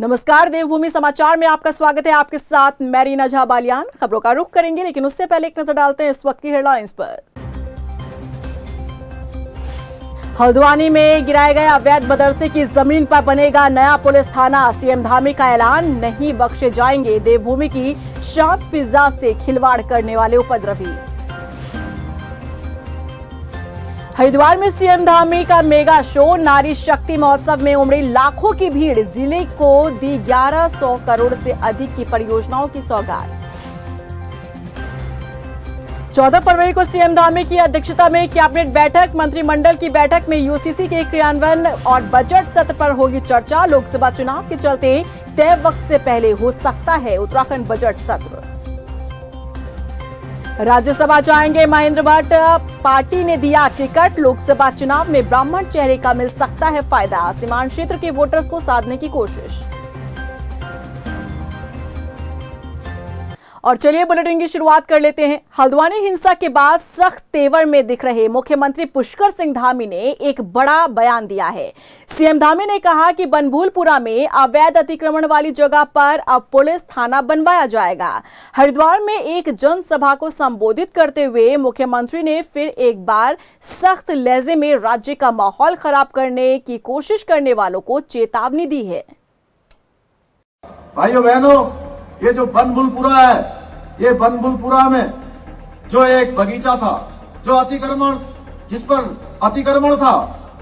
नमस्कार, देवभूमि समाचार में आपका स्वागत है। आपके साथ मैं रीना झा बालियान। खबरों का रुख करेंगे, लेकिन उससे पहले एक नजर डालते हैं इस वक्त की हेडलाइंस पर। हल्द्वानी में गिराए गए अवैध मदरसे की जमीन पर बनेगा नया पुलिस थाना। सीएम धामी का ऐलान, नहीं बख्शे जाएंगे देवभूमि की शांत फिजा से खिलवाड़ करने वाले उपद्रवी। हरिद्वार में सीएम धामी का मेगा शो, नारी शक्ति महोत्सव में उमड़ी लाखों की भीड़। जिले को दी 1100 करोड़ से अधिक की परियोजनाओं की सौगात। 14 फरवरी को सीएम धामी की अध्यक्षता में कैबिनेट बैठक। मंत्रिमंडल की बैठक में यूसीसी के क्रियान्वयन और बजट सत्र पर होगी चर्चा। लोकसभा चुनाव के चलते तय वक्त से पहले हो सकता है उत्तराखंड बजट सत्र। राज्यसभा जाएंगे महेंद्र भट्ट, पार्टी ने दिया टिकट। लोकसभा चुनाव में ब्राह्मण चेहरे का मिल सकता है फायदा। सीमांत क्षेत्र के वोटर्स को साधने की कोशिश। और चलिए बुलेटिन की शुरुआत कर लेते हैं। हल्द्वानी हिंसा के बाद सख्त तेवर में दिख रहे मुख्यमंत्री पुष्कर सिंह धामी ने एक बड़ा बयान दिया है। सीएम धामी ने कहा कि बनभूलपुरा में अवैध अतिक्रमण वाली जगह पर अब पुलिस थाना बनवाया जाएगा। हरिद्वार में एक जनसभा को संबोधित करते हुए मुख्यमंत्री ने फिर एक बार सख्त लहजे में राज्य का माहौल खराब करने की कोशिश करने वालों को चेतावनी दी है। भाइयों बहनों, ये जो बनभूलपुरा है, ये बनभूलपुरा में जो एक बगीचा था, जो अतिक्रमण, जिस पर अतिक्रमण था,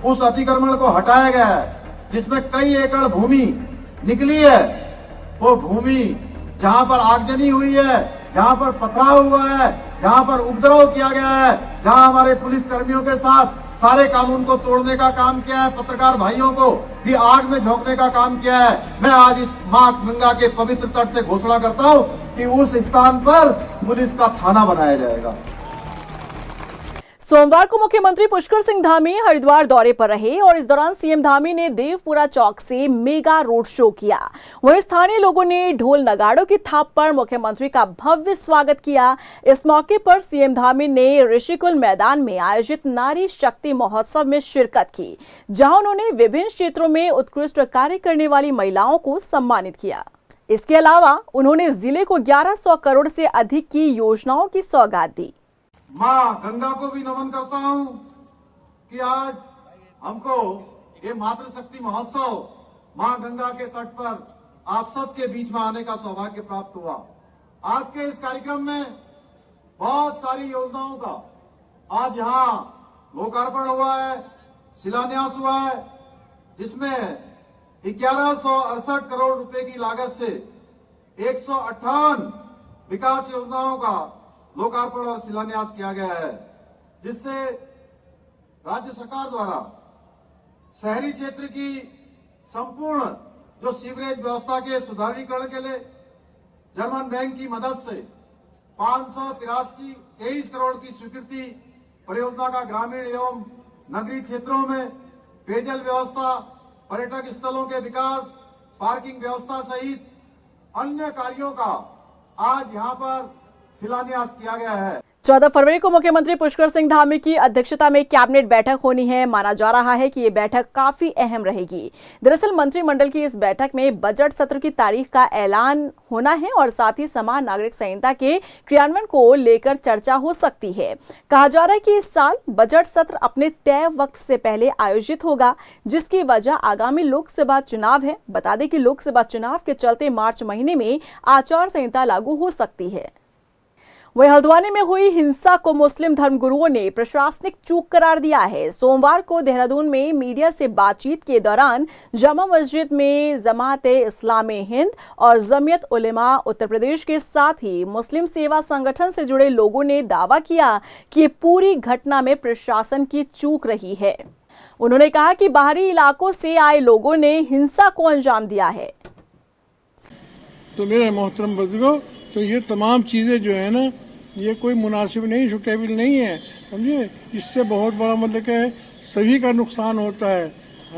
उस अतिक्रमण को हटाया गया है, जिसमें कई एकड़ भूमि निकली है। वो भूमि जहां पर आगजनी हुई है, जहां पर पथराव हुआ है, जहां पर उपद्रव किया गया है, जहां हमारे पुलिस कर्मियों के साथ सारे कानून को तोड़ने का काम किया है, पत्रकार भाइयों को भी आग में झोंकने का काम किया है। मैं आज इस मां गंगा के पवित्र तट से घोषणा करता हूं कि उस स्थान पर पुलिस का थाना बनाया जाएगा। सोमवार को मुख्यमंत्री पुष्कर सिंह धामी हरिद्वार दौरे पर रहे और इस दौरान सीएम धामी ने देवपुरा चौक से मेगा रोड शो किया। वहीं स्थानीय लोगों ने ढोल नगाड़ों की थाप पर मुख्यमंत्री का भव्य स्वागत किया। इस मौके पर सीएम धामी ने ऋषिकुल मैदान में आयोजित नारी शक्ति महोत्सव में शिरकत की, जहां उन्होंने विभिन्न क्षेत्रों में उत्कृष्ट कार्य करने वाली महिलाओं को सम्मानित किया। इसके अलावा उन्होंने जिले को 1100 करोड़ से अधिक की योजनाओं की सौगात दी। मां गंगा को भी नमन करता हूं कि आज हमको ये मातृशक्ति महोत्सव मां गंगा के तट पर आप सबके बीच में आने का सौभाग्य प्राप्त हुआ। आज के इस कार्यक्रम में बहुत सारी योजनाओं का आज यहाँ लोकार्पण हुआ है, शिलान्यास हुआ है, जिसमें 1168 करोड़ रुपए की लागत से 158 विकास योजनाओं का लोकार्पण और शिलान्यास किया गया है, जिससे राज्य सरकार द्वारा शहरी क्षेत्र की संपूर्ण जो सीवरेज व्यवस्था के सुधारीकरण के लिए जर्मन बैंक की मदद से 583 करोड़ की स्वीकृति परियोजना का ग्रामीण एवं नगरीय क्षेत्रों में पेयजल व्यवस्था, पर्यटक स्थलों के विकास, पार्किंग व्यवस्था सहित अन्य कार्यों का आज यहाँ पर शिलान्यास किया गया है। 14 फरवरी को मुख्यमंत्री पुष्कर सिंह धामी की अध्यक्षता में कैबिनेट बैठक होनी है। माना जा रहा है कि ये बैठक काफी अहम रहेगी। दरअसल मंत्रिमंडल की इस बैठक में बजट सत्र की तारीख का ऐलान होना है और साथ ही समान नागरिक संहिता के क्रियान्वयन को लेकर चर्चा हो सकती है। कहा जा रहा है कि इस साल बजट सत्र अपने तय वक्त से पहले आयोजित होगा, जिसकी वजह आगामी लोकसभा चुनाव है। बता दें कि लोकसभा चुनाव के चलते मार्च महीने में आचार संहिता लागू हो सकती है। वहीं हल्द्वानी में हुई हिंसा को मुस्लिम धर्मगुरुओं ने प्रशासनिक चूक करार दिया है। सोमवार को देहरादून में मीडिया से बातचीत के दौरान जामा मस्जिद में जमात-ए-इस्लामी हिंद और जमीयत उलेमा उत्तर प्रदेश के साथ ही मुस्लिम सेवा संगठन से जुड़े लोगों ने दावा किया कि पूरी घटना में प्रशासन की चूक रही है। उन्होंने कहा कि बाहरी इलाकों से आए लोगों ने हिंसा को अंजाम दिया है। तो मेरे मोहतरम बुजुर्गों, तो ये तमाम चीज़ें जो है ना, ये कोई मुनासिब नहीं, सुटेबल नहीं है, समझे। इससे बहुत बड़ा मतलब कि सभी का नुकसान होता है,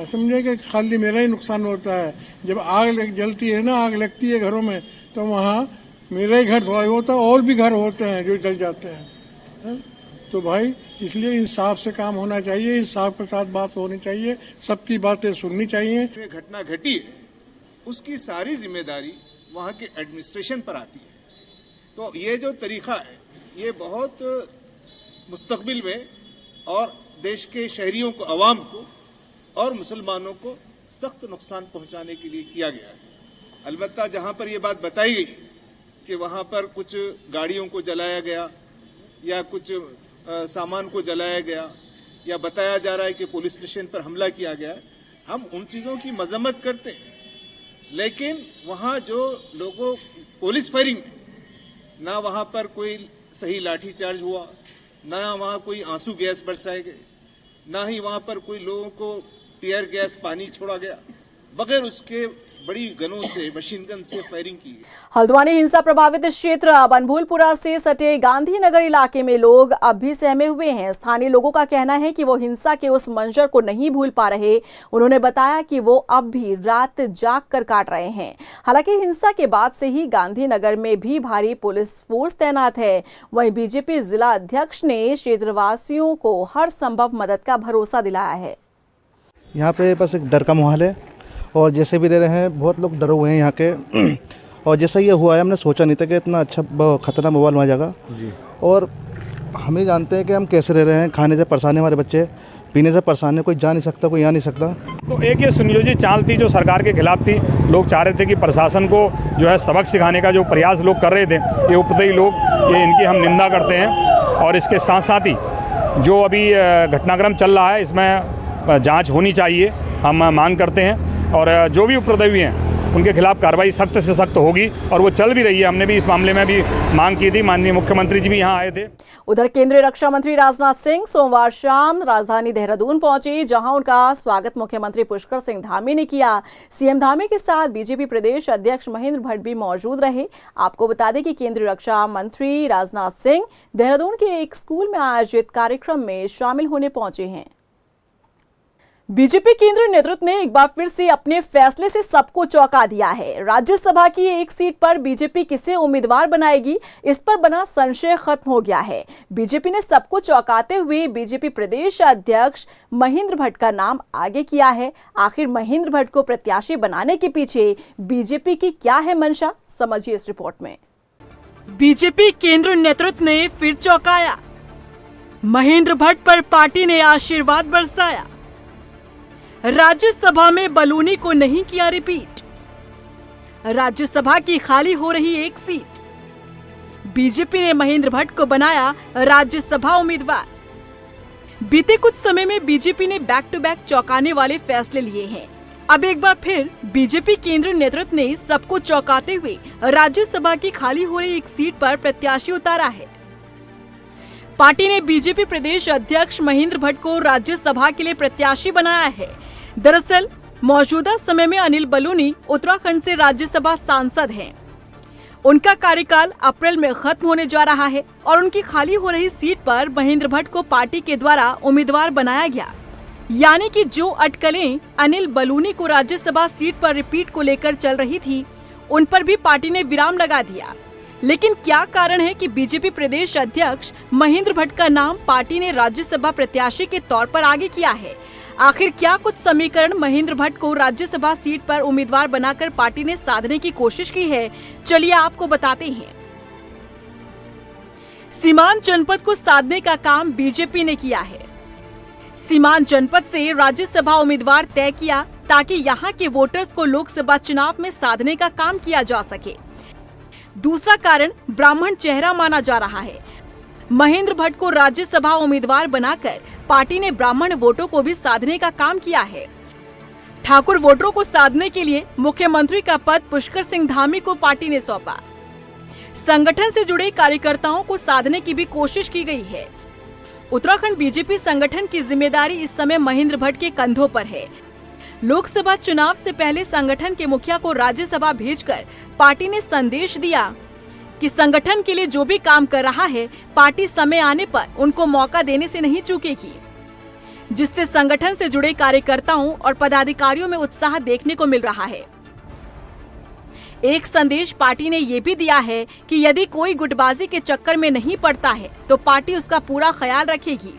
समझे, कि खाली मेरा ही नुकसान होता है। जब आग जलती है ना, आग लगती है घरों में, तो वहाँ मेरा ही घर थोड़ा होता है, और भी घर होते हैं जो जल जाते हैं। तो भाई इसलिए इंसाफ से काम होना चाहिए, इंसाफ के साथ बात होनी चाहिए, सबकी बातें सुननी चाहिए। घटना घटी उसकी सारी जिम्मेदारी वहाँ के एडमिनिस्ट्रेशन पर आती है। तो ये जो तरीका है ये बहुत मुस्तकबिल में और देश के शहरियों को, अवाम को और मुसलमानों को सख्त नुकसान पहुंचाने के लिए किया गया है। अलबत्ता जहां पर ये बात बताई गई कि वहां पर कुछ गाड़ियों को जलाया गया या कुछ सामान को जलाया गया या बताया जा रहा है कि पुलिस स्टेशन पर हमला किया गया, हम उन चीज़ों की मजम्मत करते हैं, लेकिन वहाँ जो लोगों पुलिस फायरिंग ना वहाँ पर कोई सही लाठीचार्ज हुआ, ना वहाँ कोई आंसू गैस बरसाए गए, ना ही वहाँ पर कोई लोगों को टीयर गैस पानी छोड़ा गया, बगैर उसके बड़ी गनों से, मशीन गन से फायरिंग की। हल्द्वानी हिंसा प्रभावित क्षेत्र बनभूलपुरा से सटे गांधीनगर इलाके में लोग अब भी सहमे हुए हैं। स्थानीय लोगों का कहना है कि वो हिंसा के उस मंजर को नहीं भूल पा रहे। उन्होंने बताया कि वो अब भी रात जाग कर काट रहे हैं। हालांकि हिंसा के बाद से ही गांधीनगर में भी भारी पुलिस फोर्स तैनात है। वहीं बीजेपी जिला अध्यक्ष ने क्षेत्रवासियों को हर संभव मदद का भरोसा दिलाया है। यहाँ पे बस एक डर का माहौल है और जैसे भी दे रहे हैं, बहुत लोग डरे हुए हैं यहाँ के। और जैसा ये हुआ है, हमने सोचा नहीं था कि इतना अच्छा खतरनाक माहौल वहाँ जाएगा। और हम ही जानते हैं कि हम कैसे रह रहे हैं। खाने से परेशान है हमारे बच्चे, पीने से परेशान है, कोई जा नहीं सकता, कोई आ नहीं सकता। तो एक ये सुनियोजित चाल थी जो सरकार के खिलाफ थी। लोग चाह रहे थे कि प्रशासन को जो है सबक सिखाने का जो प्रयास लोग कर रहे थे, ये उपद्रवी लोग, ये इनकी हम निंदा करते हैं। और इसके साथ साथ ही जो अभी घटनाक्रम चल रहा है, इसमें जांच होनी चाहिए, हम मांग करते हैं। और जो भी उपद्रवी हैं उनके खिलाफ कार्रवाई सख्त से सख्त होगी और वो चल भी रही है। हमने भी इस मामले में भी मांग की थी, माननीय मुख्यमंत्री जी भी यहाँ आए थे। उधर केंद्रीय रक्षा मंत्री राजनाथ सिंह सोमवार शाम राजधानी देहरादून पहुंचे, जहां उनका स्वागत मुख्यमंत्री पुष्कर सिंह धामी ने किया। सीएम धामी के साथ बीजेपी प्रदेश अध्यक्ष महेंद्र भट्ट भी मौजूद रहे। आपको बता दें कि केंद्रीय रक्षा मंत्री राजनाथ सिंह देहरादून के एक स्कूल में आयोजित कार्यक्रम में शामिल होने पहुंचे हैं। बीजेपी केंद्रीय नेतृत्व ने एक बार फिर से अपने फैसले से सबको चौंका दिया है। राज्यसभा की एक सीट पर बीजेपी किसे उम्मीदवार बनाएगी, इस पर बना संशय खत्म हो गया है। बीजेपी ने सबको चौंकाते हुए बीजेपी प्रदेश अध्यक्ष महेंद्र भट्ट का नाम आगे किया है। आखिर महेंद्र भट्ट को प्रत्याशी बनाने के पीछे बीजेपी की क्या है मंशा, समझिए इस रिपोर्ट में। बीजेपी केंद्रीय नेतृत्व ने फिर चौंकाया। महेंद्र भट्ट पर पार्टी ने आशीर्वाद बरसाया। राज्यसभा में बलूनी को नहीं किया रिपीट। राज्यसभा की खाली हो रही एक सीट, बीजेपी ने महेंद्र भट्ट को बनाया राज्यसभा उम्मीदवार। बीते कुछ समय में बीजेपी ने बैक टू बैक चौंकाने वाले फैसले लिए हैं। अब एक बार फिर बीजेपी केंद्रीय नेतृत्व ने सबको चौंकाते हुए राज्यसभा की खाली हो रही एक सीट पर प्रत्याशी उतारा है। पार्टी ने बीजेपी प्रदेश अध्यक्ष महेंद्र भट्ट को राज्यसभा के लिए प्रत्याशी बनाया है। दरअसल मौजूदा समय में अनिल बलूनी उत्तराखंड से राज्यसभा सांसद हैं। उनका कार्यकाल अप्रैल में खत्म होने जा रहा है और उनकी खाली हो रही सीट पर महेंद्र भट्ट को पार्टी के द्वारा उम्मीदवार बनाया गया। यानी कि जो अटकलें अनिल बलूनी को राज्यसभा सीट पर रिपीट को लेकर चल रही थी, उन पर भी पार्टी ने विराम लगा दिया। लेकिन क्या कारण है कि बीजेपी प्रदेश अध्यक्ष महेंद्र भट्ट का नाम पार्टी ने राज्यसभा प्रत्याशी के तौर पर आगे किया है? आखिर क्या कुछ समीकरण महेंद्र भट्ट को राज्यसभा सीट पर उम्मीदवार बनाकर पार्टी ने साधने की कोशिश की है, चलिए आपको बताते हैं। सीमांत जनपद को साधने का काम बीजेपी ने किया है। सीमांत जनपद से राज्यसभा उम्मीदवार तय किया ताकि यहां के वोटर्स को लोकसभा चुनाव में साधने का काम किया जा सके। दूसरा कारण ब्राह्मण चेहरा माना जा रहा है। महेंद्र भट्ट को राज्यसभा उम्मीदवार बनाकर पार्टी ने ब्राह्मण वोटों को भी साधने का काम किया है। ठाकुर वोटरों को साधने के लिए मुख्यमंत्री का पद पुष्कर सिंह धामी को पार्टी ने सौंपा। संगठन से जुड़े कार्यकर्ताओं को साधने की भी कोशिश की गई है। उत्तराखंड बीजेपी संगठन की जिम्मेदारी इस समय महेंद्र भट्ट के कंधों पर है। लोकसभा चुनाव से पहले संगठन के मुखिया को राज्यसभा भेजकर पार्टी ने संदेश दिया कि संगठन के लिए जो भी काम कर रहा है, पार्टी समय आने पर उनको मौका देने से नहीं चूकेगी, जिससे संगठन से जुड़े कार्यकर्ताओं और पदाधिकारियों में उत्साह देखने को मिल रहा है। एक संदेश पार्टी ने ये भी दिया है कि यदि कोई गुटबाजी के चक्कर में नहीं पड़ता है तो पार्टी उसका पूरा ख्याल रखेगी।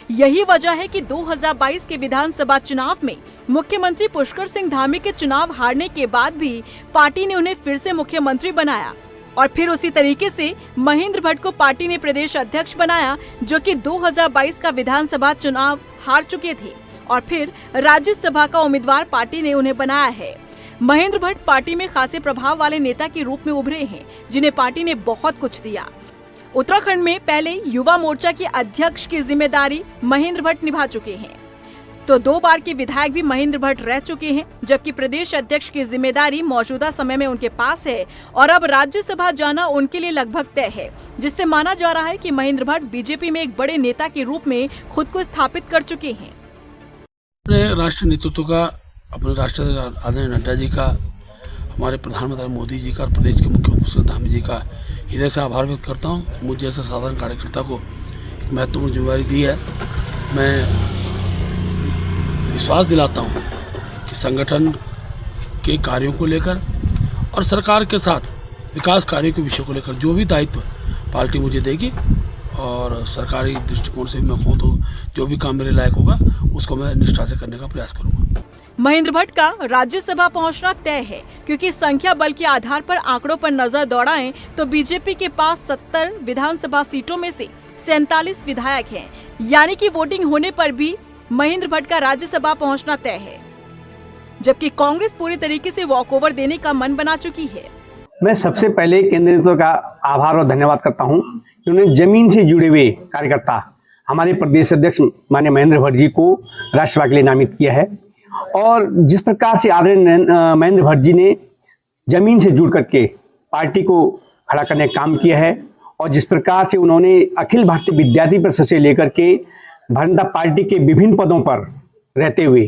यही वजह है कि 2022 के विधानसभा चुनाव में मुख्यमंत्री पुष्कर सिंह धामी के चुनाव हारने के बाद भी पार्टी ने उन्हें फिर से मुख्यमंत्री बनाया और फिर उसी तरीके से महेंद्र भट्ट को पार्टी ने प्रदेश अध्यक्ष बनाया, जो कि 2022 का विधानसभा चुनाव हार चुके थे और फिर राज्यसभा का उम्मीदवार पार्टी ने उन्हें बनाया है। महेंद्र भट्ट पार्टी में खासे प्रभाव वाले नेता के रूप में उभरे हैं, जिन्हें पार्टी ने बहुत कुछ दिया। उत्तराखंड में पहले युवा मोर्चा के अध्यक्ष की जिम्मेदारी महेंद्र भट्ट निभा चुके हैं, तो 2 बार के विधायक भी महेंद्र भट्ट रह चुके हैं, जबकि प्रदेश अध्यक्ष की जिम्मेदारी मौजूदा समय में उनके पास है और अब राज्यसभा जाना उनके लिए लगभग तय है, जिससे माना जा रहा है कि महेंद्र भट्ट बीजेपी में एक बड़े नेता के रूप में खुद को स्थापित कर चुके हैं। अपने राष्ट्र नेतृत्व का, अपने राष्ट्र आदरणीय नड्डा जी का, हमारे प्रधानमंत्री मोदी जी का और प्रदेश के मुख्यमंत्री पुष्कर धामी जी का हृदय से आभार व्यक्त करता हूँ। मुझे जैसे साधारण कार्यकर्ता को एक महत्वपूर्ण जिम्मेदारी दी है। मैं विश्वास दिलाता हूँ कि संगठन के कार्यों को लेकर और सरकार के साथ विकास कार्यों के विषय को लेकर जो भी दायित्व पार्टी मुझे देगी और सरकारी दृष्टिकोण से मैं कहूँ तो जो भी काम मेरे लायक होगा उसको मैं निष्ठा से करने का प्रयास करूँगा। महेंद्र भट्ट का राज्यसभा पहुंचना तय है, क्योंकि संख्या बल के आधार पर आंकड़ों पर नजर दौड़ाएं तो बीजेपी के पास 70 विधानसभा सीटों में से 47 विधायक हैं, यानी कि वोटिंग होने पर भी महेंद्र भट्ट का राज्यसभा पहुंचना तय है, जबकि कांग्रेस पूरी तरीके से वॉकओवर देने का मन बना चुकी है। मैं सबसे पहले केंद्र नेतृत्व का आभार और धन्यवाद करता हूं कि उन्होंने जमीन से जुड़े हुए कार्यकर्ता हमारे प्रदेश अध्यक्ष माननीय महेंद्र भट्ट जी को राज्यसभा के लिए नामित किया है और जिस प्रकार से आदरणीय महेंद्र भट्ट जी ने जमीन से जुड़ करके पार्टी को खड़ा करने का काम किया है और जिस प्रकार से उन्होंने अखिल भारतीय विद्यार्थी परिषद से लेकर के भारतीय जनता पार्टी के विभिन्न पदों पर रहते हुए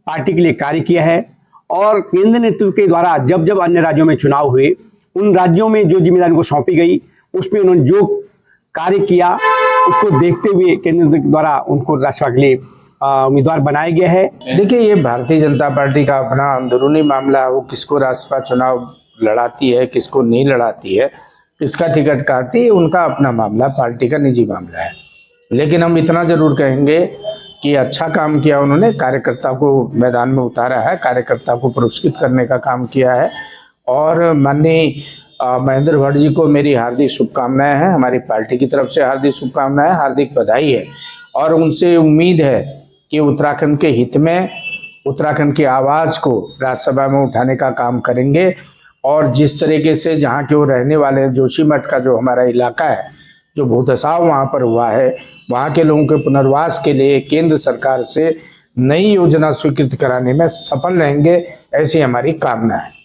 पार्टी के लिए कार्य किया है और केंद्र नेतृत्व के द्वारा जब जब अन्य राज्यों में चुनाव हुए उन राज्यों में जो जिम्मेदारी उनको सौंपी गई उसमें उन्होंने जो कार्य किया उसको देखते हुए केंद्र नेतृत्व द्वारा उनको राज्यसभा के लिए उम्मीदवार बनाया गया है। देखिए, ये भारतीय जनता पार्टी का अपना अंदरूनी मामला, वो किसको राज्यसभा चुनाव लड़ाती है, किसको नहीं लड़ाती है, किसका टिकट काटती है, उनका अपना मामला, पार्टी का निजी मामला है। लेकिन हम इतना जरूर कहेंगे कि अच्छा काम किया उन्होंने, कार्यकर्ता को मैदान में उतारा है, कार्यकर्ता को पुरस्कृत करने का काम किया है और माननीय महेंद्र भट्ट जी को मेरी हार्दिक शुभकामनाएं हैं, हमारी पार्टी की तरफ से हार्दिक शुभकामनाएं, हार्दिक बधाई है और उनसे उम्मीद है कि उत्तराखंड के हित में उत्तराखंड की आवाज़ को राज्यसभा में उठाने का काम करेंगे और जिस तरीके से जहाँ के वो रहने वाले हैं, जोशीमठ का जो हमारा इलाका है, जो भूधसाव वहाँ पर हुआ है, वहाँ के लोगों के पुनर्वास के लिए केंद्र सरकार से नई योजना स्वीकृत कराने में सफल रहेंगे, ऐसी हमारी कामना है।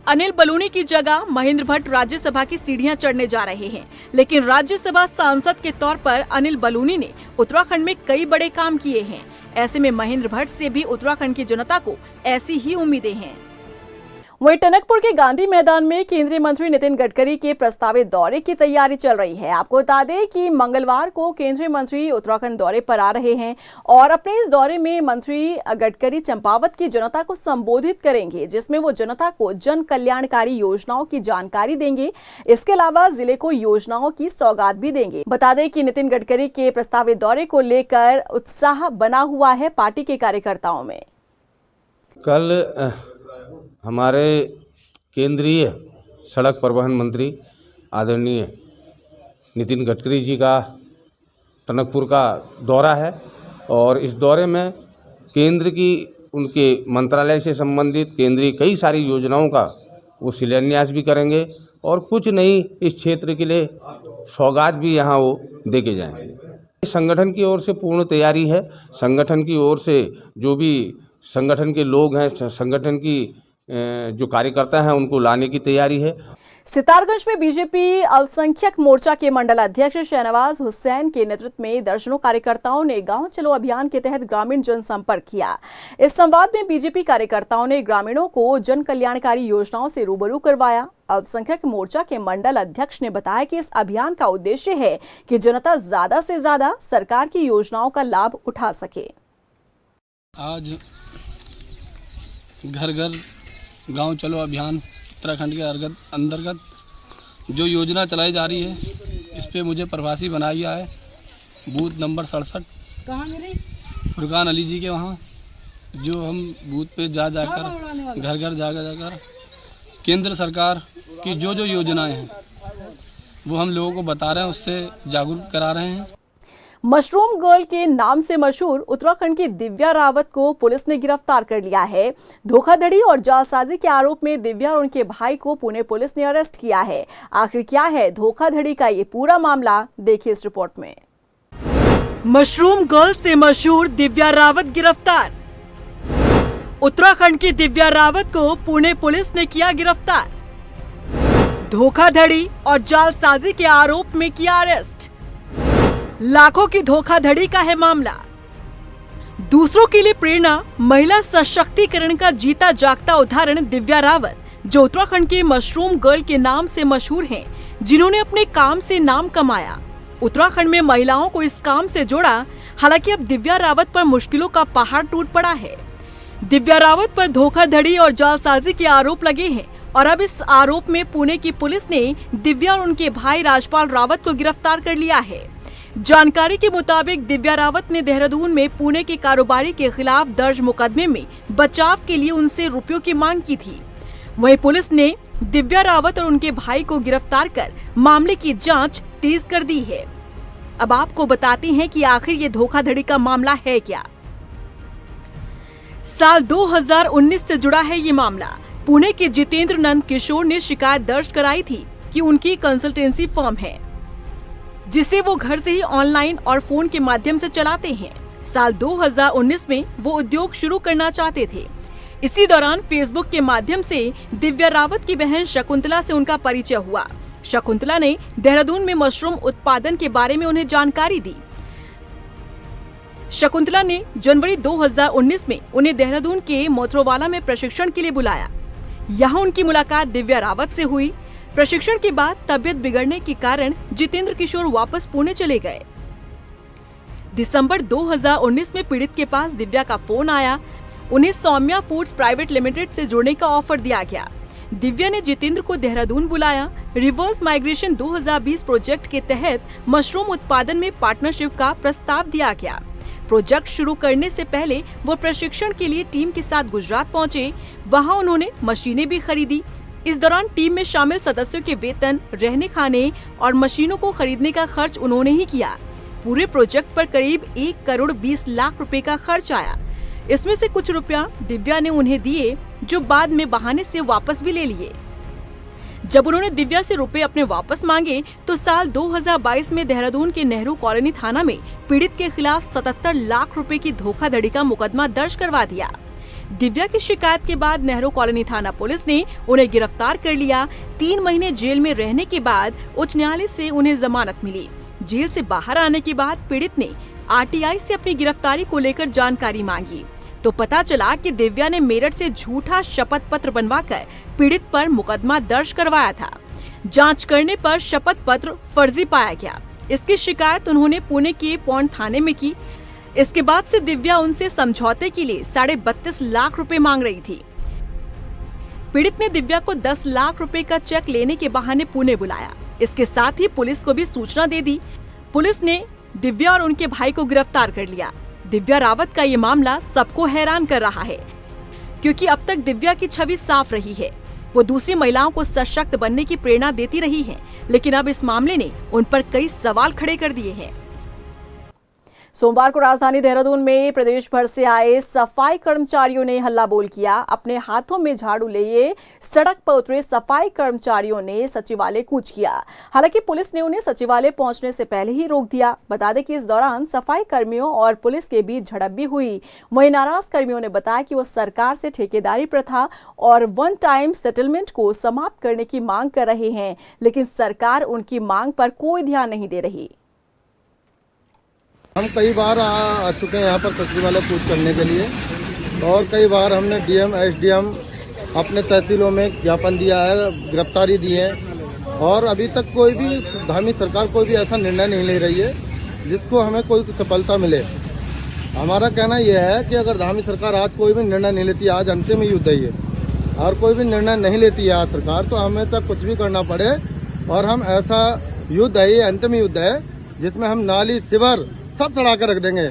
अनिल बलूनी की जगह महेंद्र भट्ट राज्यसभा की सीढ़ियां चढ़ने जा रहे हैं, लेकिन राज्यसभा सांसद के तौर पर अनिल बलूनी ने उत्तराखंड में कई बड़े काम किए हैं। ऐसे में महेंद्र भट्ट से भी उत्तराखंड की जनता को ऐसी ही उम्मीदें हैं। वहीं टनकपुर के गांधी मैदान में केंद्रीय मंत्री नितिन गडकरी के प्रस्तावित दौरे की तैयारी चल रही है। आपको बता दें कि मंगलवार को केंद्रीय मंत्री उत्तराखंड दौरे पर आ रहे हैं और अपने इस दौरे में मंत्री गडकरी चंपावत की जनता को संबोधित करेंगे, जिसमें वो जनता को जन कल्याणकारी योजनाओं की जानकारी देंगे। इसके अलावा जिले को योजनाओं की सौगात भी देंगे। बता दें कि नितिन गडकरी के प्रस्तावित दौरे को लेकर उत्साह बना हुआ है पार्टी के कार्यकर्ताओं में। कल हमारे केंद्रीय सड़क परिवहन मंत्री आदरणीय नितिन गडकरी जी का टनकपुर का दौरा है और इस दौरे में केंद्र की उनके मंत्रालय से संबंधित केंद्रीय कई सारी योजनाओं का वो शिलान्यास भी करेंगे और कुछ नई इस क्षेत्र के लिए सौगात भी यहाँ वो दे के जाएंगे। संगठन की ओर से पूर्ण तैयारी है। संगठन की ओर से जो भी संगठन के लोग हैं, संगठन की जो कार्यकर्ता हैं, उनको लाने की तैयारी है। सितारगंज में बीजेपी अल्पसंख्यक मोर्चा के मंडल अध्यक्ष शहनवाज हुसैन के नेतृत्व में दर्जनों कार्यकर्ताओं ने गांव चलो अभियान के तहत ग्रामीण जनसंपर्क किया। इस संवाद में बीजेपी कार्यकर्ताओं ने ग्रामीणों को जन कल्याणकारी योजनाओं से रूबरू करवाया। अल्पसंख्यक मोर्चा के मंडल अध्यक्ष ने बताया कि इस अभियान का उद्देश्य है कि जनता ज्यादा से ज्यादा सरकार की योजनाओं का लाभ उठा सके। आज घर घर गांव चलो अभियान उत्तराखंड के अंतर्गत जो योजना चलाई जा रही है, इस पे मुझे प्रवासी बनाया है बूथ नंबर 67 फुरकान अली जी के वहाँ, जो हम बूथ पे जाकर घर घर जाकर केंद्र सरकार की जो जो योजनाएं हैं वो हम लोगों को बता रहे हैं, उससे जागरूक करा रहे हैं। मशरूम गर्ल के नाम से मशहूर उत्तराखंड की दिव्या रावत को पुलिस ने गिरफ्तार कर लिया है। धोखाधड़ी और जालसाजी के आरोप में दिव्या और उनके भाई को पुणे पुलिस ने अरेस्ट किया है। आखिर क्या है धोखाधड़ी का ये पूरा मामला, देखिए इस रिपोर्ट में। मशरूम गर्ल से मशहूर दिव्या रावत गिरफ्तार। उत्तराखंड की दिव्या रावत को पुणे पुलिस ने किया गिरफ्तार। धोखाधड़ी और जालसाजी के आरोप में किया अरेस्ट। लाखों की धोखाधड़ी का है मामला। दूसरों के लिए प्रेरणा, महिला सशक्तिकरण का जीता जागता उदाहरण दिव्या रावत, जो उत्तराखंड के मशरूम गर्ल के नाम से मशहूर हैं, जिन्होंने अपने काम से नाम कमाया। उत्तराखंड में महिलाओं को इस काम से जोड़ा। हालांकि अब दिव्या रावत पर मुश्किलों का पहाड़ टूट पड़ा है। दिव्या रावत पर धोखाधड़ी और जालसाजी के आरोप लगे हैं और अब इस आरोप में पुणे की पुलिस ने दिव्या और उनके भाई राजपाल रावत को गिरफ्तार कर लिया है। जानकारी के मुताबिक दिव्या रावत ने देहरादून में पुणे के कारोबारी के खिलाफ दर्ज मुकदमे में बचाव के लिए उनसे रुपयों की मांग की थी। वहीं पुलिस ने दिव्या रावत और उनके भाई को गिरफ्तार कर मामले की जांच तेज कर दी है। अब आपको बताते हैं कि आखिर ये धोखाधड़ी का मामला है क्या। साल 2019 से जुड़ा है ये मामला। पुणे के जितेंद्र नंद किशोर ने शिकायत दर्ज कराई थी कि उनकी कंसल्टेंसी फर्म है, जिसे वो घर से ही ऑनलाइन और फोन के माध्यम से चलाते हैं। साल 2019 में वो उद्योग शुरू करना चाहते थे। इसी दौरान फेसबुक के माध्यम से दिव्या रावत की बहन शकुंतला से उनका परिचय हुआ। शकुंतला ने देहरादून में मशरूम उत्पादन के बारे में उन्हें जानकारी दी। शकुंतला ने जनवरी 2019 में उन्हें देहरादून के मोथरोवाला में प्रशिक्षण के लिए बुलाया। यहाँ उनकी मुलाकात दिव्या रावत से हुई। प्रशिक्षण के बाद तबियत बिगड़ने के कारण जितेंद्र किशोर वापस पुणे चले गए। दिसंबर 2019 में पीड़ित के पास दिव्या का फोन आया। उन्हें सौम्या फूड्स प्राइवेट लिमिटेड से जुड़ने का ऑफर दिया गया। दिव्या ने जितेंद्र को देहरादून बुलाया। रिवर्स माइग्रेशन 2020 प्रोजेक्ट के तहत मशरूम उत्पादन में पार्टनरशिप का प्रस्ताव दिया गया। प्रोजेक्ट शुरू करने से पहले वो प्रशिक्षण के लिए टीम के साथ गुजरात पहुंचे। वहां उन्होंने मशीनें भी खरीदी। इस दौरान टीम में शामिल सदस्यों के वेतन, रहने खाने और मशीनों को खरीदने का खर्च उन्होंने ही किया। पूरे प्रोजेक्ट पर करीब 1 करोड़ 20 लाख रुपए का खर्च आया। इसमें से कुछ रुपया दिव्या ने उन्हें दिए, जो बाद में बहाने से वापस भी ले लिए। जब उन्होंने दिव्या से रुपए अपने वापस मांगे तो साल 2022 में देहरादून के नेहरू कॉलोनी थाना में पीड़ित के खिलाफ 77 लाख रुपए की धोखाधड़ी का मुकदमा दर्ज करवा दिया। दिव्या की शिकायत के बाद नेहरू कॉलोनी थाना पुलिस ने उन्हें गिरफ्तार कर लिया। 3 महीने जेल में रहने के बाद उच्च न्यायालय से उन्हें जमानत मिली। जेल से बाहर आने के बाद पीड़ित ने आरटीआई से अपनी गिरफ्तारी को लेकर जानकारी मांगी तो पता चला कि दिव्या ने मेरठ से झूठा शपथ पत्र बनवाकर पीड़ित पर मुकदमा दर्ज करवाया था। जांच करने पर शपथ पत्र फर्जी पाया गया। इसकी शिकायत उन्होंने पुणे के पौंड थाने में की। इसके बाद से दिव्या उनसे समझौते के लिए 32.5 लाख रुपए मांग रही थी। पीड़ित ने दिव्या को 10 लाख रुपए का चेक लेने के बहाने पुणे बुलाया। इसके साथ ही पुलिस को भी सूचना दे दी। पुलिस ने दिव्या और उनके भाई को गिरफ्तार कर लिया। दिव्या रावत का ये मामला सबको हैरान कर रहा है, क्योंकि अब तक दिव्या की छवि साफ रही है। वो दूसरी महिलाओं को सशक्त बनने की प्रेरणा देती रही हैं, लेकिन अब इस मामले ने उन पर कई सवाल खड़े कर दिए हैं। सोमवार को राजधानी देहरादून में प्रदेश भर से आए सफाई कर्मचारियों ने हल्ला बोल किया। अपने हाथों में झाड़ू लिए सड़क पर उतरे सफाई कर्मचारियों ने सचिवालय कूच किया। हालांकि पुलिस ने उन्हें सचिवालय पहुंचने से पहले ही रोक दिया। बता दें कि इस दौरान सफाई कर्मियों और पुलिस के बीच झड़प भी हुई। वहीं नाराज कर्मियों ने बताया कि वो सरकार से ठेकेदारी प्रथा और वन टाइम सेटलमेंट को समाप्त करने की मांग कर रहे हैं, लेकिन सरकार उनकी मांग पर कोई ध्यान नहीं दे रही। हम कई बार आ चुके हैं यहाँ पर सचिवालय कूच करने के लिए, और कई बार हमने डीएम, एसडीएम अपने तहसीलों में ज्ञापन दिया है, गिरफ्तारी दी है, और अभी तक कोई भी धामी सरकार कोई भी ऐसा निर्णय नहीं ले रही है जिसको हमें कोई सफलता मिले। हमारा कहना यह है कि अगर धामी सरकार आज कोई भी निर्णय नहीं लेती, आज अंतिम युद्ध है ये, और कोई भी निर्णय नहीं लेती है आज सरकार, तो हमें सब कुछ भी करना पड़े, और हम ऐसा युद्ध है, ये अंतिम युद्ध है जिसमें हम नाली, सिवर सब चढ़ा कर रख देंगे।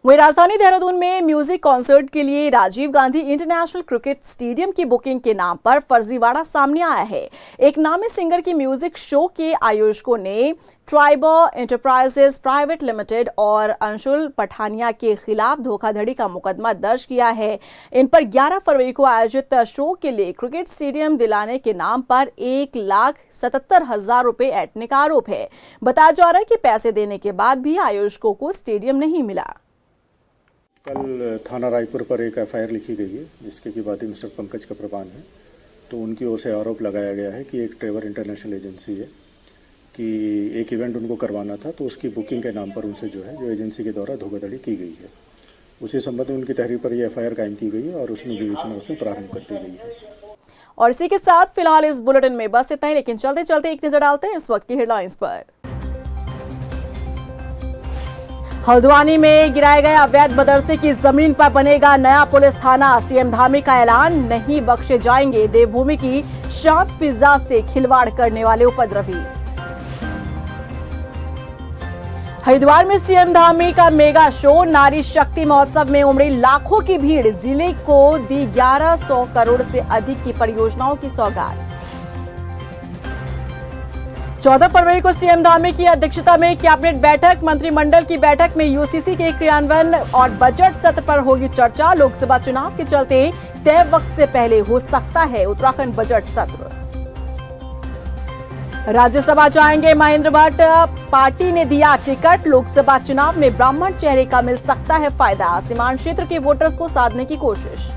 वहीं राजधानी देहरादून में म्यूजिक कॉन्सर्ट के लिए Rajiv Gandhi international cricket stadium की बुकिंग के नाम पर फर्जीवाड़ा सामने आया है। एक नामी सिंगर की म्यूजिक शो के आयोजकों ने ट्राइबर एंटरप्राइजेज प्राइवेट लिमिटेड और अंशुल पठानिया के खिलाफ धोखाधड़ी का मुकदमा दर्ज किया है। इन पर 11 फरवरी को आयोजित शो के लिए क्रिकेट स्टेडियम दिलाने के नाम पर 1,77,000 रुपए ऐंठने का आरोप है। बताया जा रहा है कि पैसे देने के बाद भी आयोजकों को स्टेडियम नहीं मिला। कल थाना रायपुर पर एक एफआईआर लिखी गई है, जिसके की बातें मिस्टर पंकज का प्रमाण है। तो उनकी ओर से आरोप लगाया गया है कि एक ट्रेवर इंटरनेशनल एजेंसी है कि एक इवेंट उनको करवाना था, तो उसकी बुकिंग के नाम पर उनसे जो एजेंसी के द्वारा धोखाधड़ी की गई है। उसी संबंध में उनकी तहरीर पर यह एफआईआर कायम की गई है और उसमें विवेचना उसमें प्रारंभ कर दी गई है। और इसी के साथ फिलहाल इस बुलेटिन में बस इतना ही, लेकिन चलते चलते एक नजर डालते हैं इस वक्त की हेडलाइंस पर। हल्द्वानी में गिराए गए अवैध मदरसे की जमीन पर बनेगा नया पुलिस थाना। सीएम धामी का ऐलान, नहीं बख्शे जाएंगे देवभूमि की शांत फिजा से खिलवाड़ करने वाले उपद्रवी। हरिद्वार में सीएम धामी का मेगा शो, नारी शक्ति महोत्सव में उमड़ी लाखों की भीड़। जिले को दी 1100 करोड़ से अधिक की परियोजनाओं की सौगात। 14 फरवरी को सीएम धामी की अध्यक्षता में कैबिनेट बैठक, मंत्रिमंडल की बैठक में यूसीसी के क्रियान्वयन और बजट सत्र पर होगी चर्चा। लोकसभा चुनाव के चलते तय वक्त से पहले हो सकता है उत्तराखंड बजट सत्र। राज्यसभा जाएंगे महेंद्र भट्ट, पार्टी ने दिया टिकट। लोकसभा चुनाव में ब्राह्मण चेहरे का मिल सकता है फायदा। सीमांत क्षेत्र के वोटर्स को साधने की कोशिश।